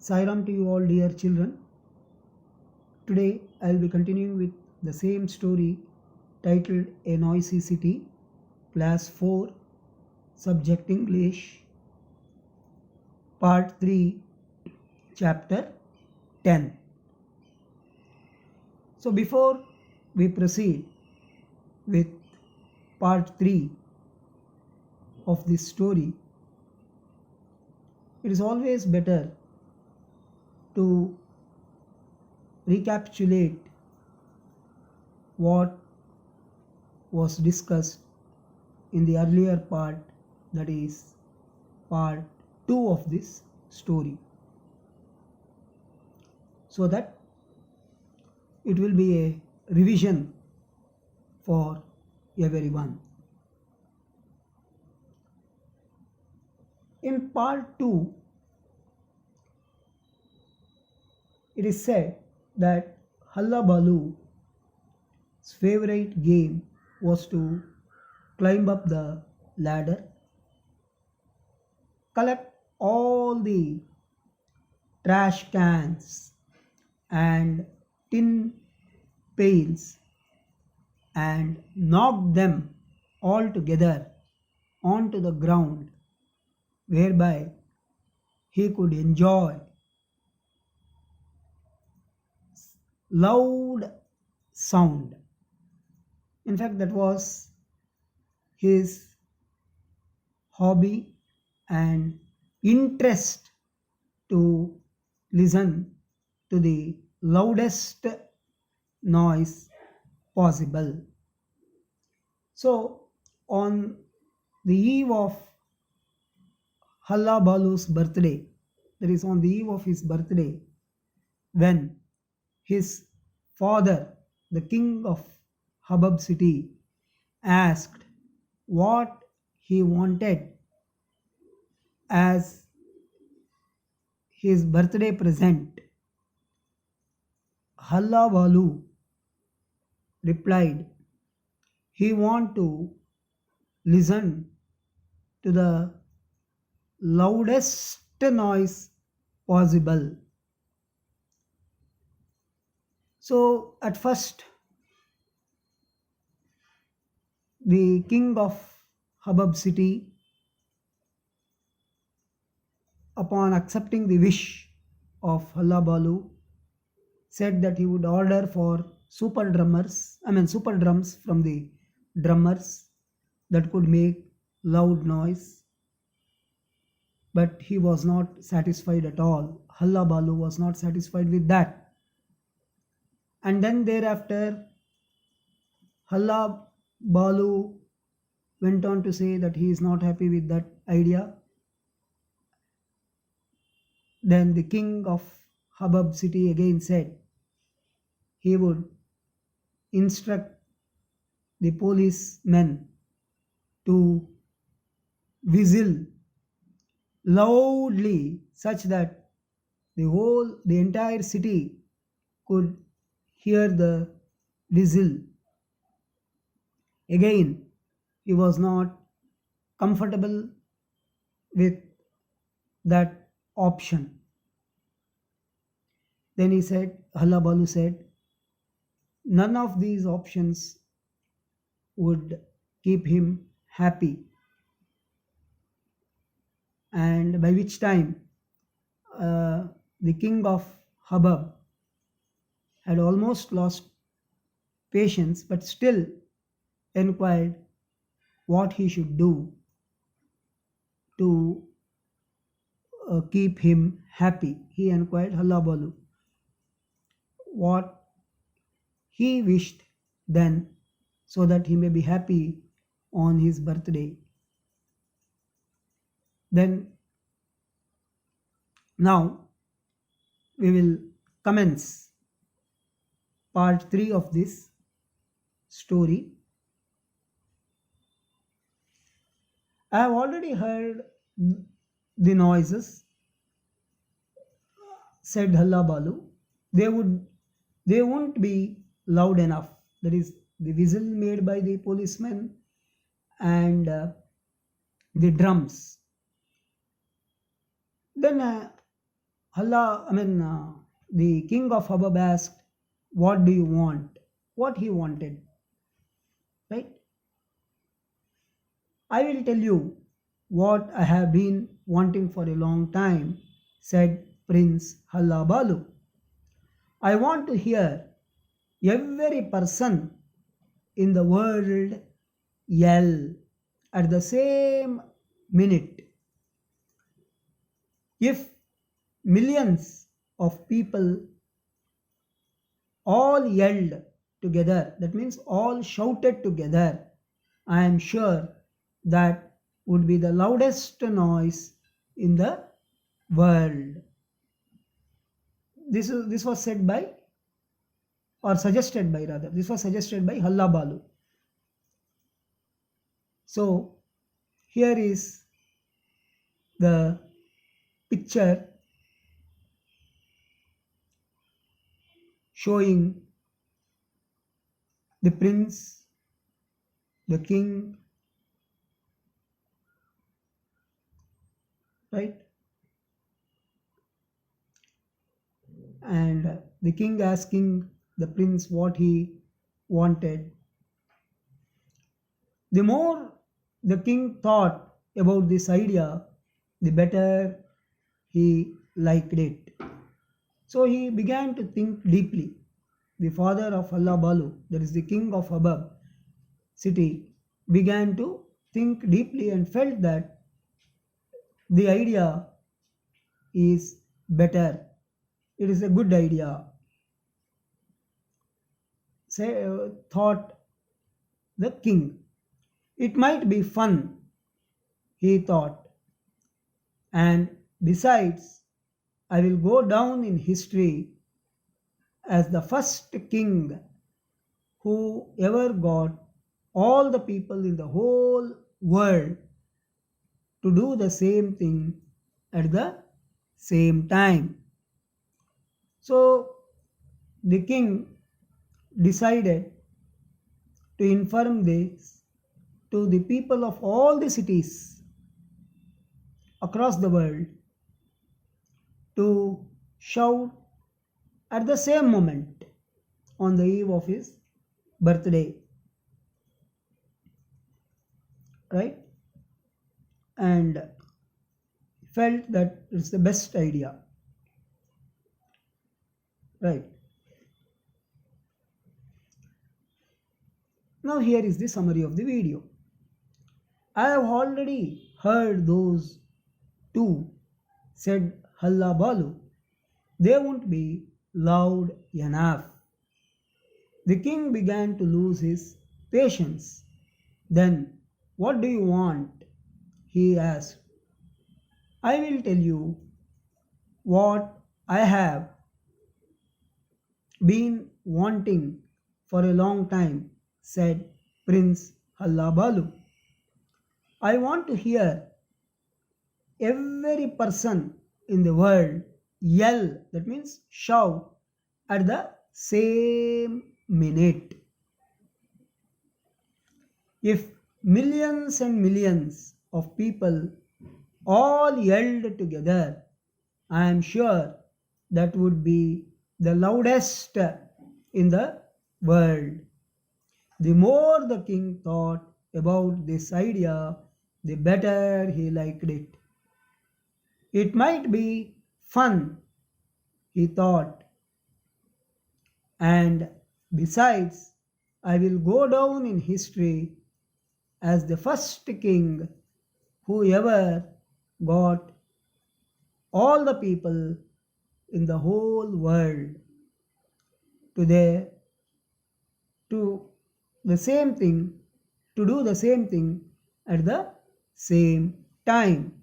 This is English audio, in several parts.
Sairam to you all, dear children. Today I will be continuing with the same story titled A Noisy City, Class 4, Subject English, Part 3, Chapter 10. So, before we proceed with Part 3 of this story, it is always better to recapitulate what was discussed in the earlier part, that is part 2 of this story, so that it will be a revision for everyone. In part 2, it is said that Hullabaloo's favorite game was to climb up the ladder, collect all the trash cans and tin pails and knock them all together onto the ground, whereby he could enjoy loud sound. In fact, that was his hobby and interest, to listen to the loudest noise possible. So, on the eve of Hullabaloo's birthday, that is, on the eve of his birthday, when his father, the king of Hubbub city, asked what he wanted as his birthday present, Hullabaloo replied he want to listen to the loudest noise possible. So at first, the king of Hubbub city, upon accepting the wish of Hullabaloo, said that he would order for super drums from the drummers that could make loud noise. But he was not satisfied at all. Hullabaloo was not satisfied with that. And then thereafter, Hullabaloo went on to say that he is not happy with that idea. Then the king of Hubbub city again said he would instruct the policemen to whistle loudly, such that the entire city could hear the whistle. Again, he was not comfortable with that option. Then Hullabaloo said, none of these options would keep him happy. And by which time, the king of Hubbub had almost lost patience, but still inquired what he should do to keep him happy. He inquired Hullabaloo what he wished then, so that he may be happy on his birthday. Then, now we will commence part 3 of this story. I have already heard the noises, said Hullabaloo. They won't be loud enough. That is, the whistle made by the policemen and the drums. Then the king of Habab asked, "What do you want?" What he wanted, right? "I will tell you what I have been wanting for a long time," said Prince Hallabalu. "I want to hear every person in the world yell at the same minute. If millions of people all yelled together, that means all shouted together, I am sure that would be the loudest noise in the world." This was said by, or suggested by rather, this was suggested by Hallabalu. So here is the picture showing the prince, the king, right? And the king asking the prince what he wanted. The more the king thought about this idea, the better he liked it. So he began to think deeply. The father of Hallabalu, that is the king of Habab city, began to think deeply and felt that the idea is better. It is a good idea. Thought the king. It might be fun, he thought. And besides, I will go down in history as the first king who ever got all the people in the whole world to do the same thing at the same time. So the king decided to inform this to the people of all the cities across the world to shout at the same moment on the eve of his birthday, right? And felt that it's the best idea, right? Now here is the summary of the video. I have already heard those two, said Hallabalu. They won't be loud enough. The king began to lose his patience. Then, what do you want? He asked. I will tell you what I have been wanting for a long time, said Prince Hallabalu. I want to hear every person in the world yell, that means shout, at the same minute. If millions and millions of people all yelled together, I am sure that would be the loudest in the world. The more the king thought about this idea, the better he liked it. It might be fun, he thought, and besides, I will go down in history as the first king who ever got all the people in the whole world to the to the same thing, to do the same thing at the same time.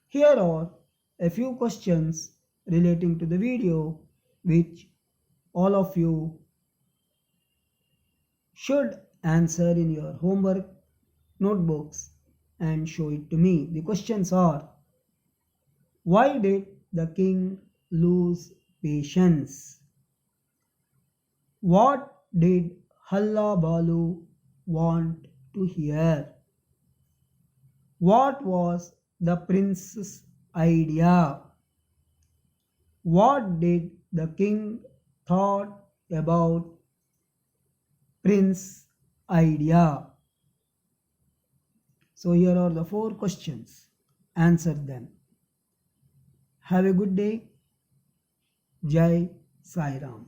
Here are a few questions relating to the video which all of you should answer in your homework notebooks and show it to me. The questions are: why did the king lose patience? What did Hallabalu want to hear? What was the prince's idea? What did the king thought about Prince idea? So here are the four questions. Answer them. Have a good day. Jai Sai Ram.